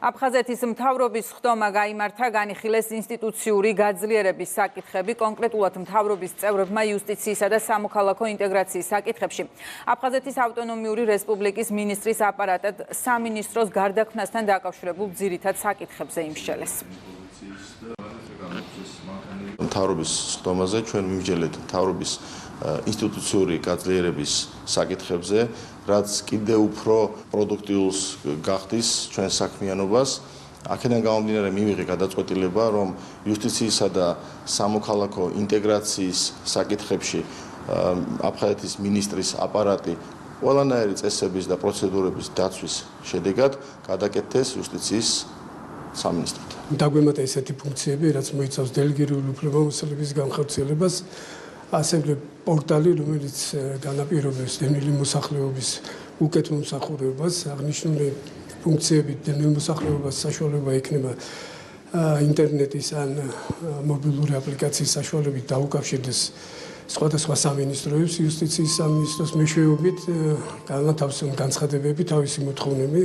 აფხაზეთის მთავრობის ხდომა გაიმართა განიხილეს ინსტიტუციური გაძლიერების საკითხები, კონკრეტულად მთავრობის წევრებმა იუსტიციისა და სამოქალაქო ინტეგრაციის საკითხებში. აფხაზეთის ავტონომიური რესპუბლიკის მინისტრის აპარატად სამინისტროს გარდაქმნასთან დაკავშირებულ ძირითად საკითხებზე იმსჯელეს. მთავრობის ხდომაზე ჩვენ მიმსჯელეთ მთავრობის ინსტიტუციური გაძლიერების საკითხებზე, რაც კიდევ უფრო პროდუქტიულს გახდის ჩვენ საქმიანობას. აქედან გამომდინარე მივიღე გადაწყვეტილება, რომ იუსტიციისა და სამოქალაქო ინტეგრაციის საკითხებში აფხაზეთის მინისტრის აპარატი ყველანაირი წესების და პროცედურების დაცვის შედეგად გადაკეთდეს იუსტიციის სამინისტროთ. დაგვემატა ესეთი ფუნქციები, რაც მოიცავს დელეგირებული უფლებამოსილების განხორციელებას, ასევე პორტალი, რომელიც განაპირობებს დევნილი მოსახლეობის უკეთ მომსახურებას, აღნიშნული ფუნქციები დევნილ მოსახლეობას საშუალება ექნება ინტერნეტის ან მობილური აპლიკაციის საშუალებით დაუკავშირდეს სხვადასხვა სამინისტროებს, იუსტიციის სამინისტროს მეშვეობით განათავსონ განცხადებები, თავისი მოთხოვნები.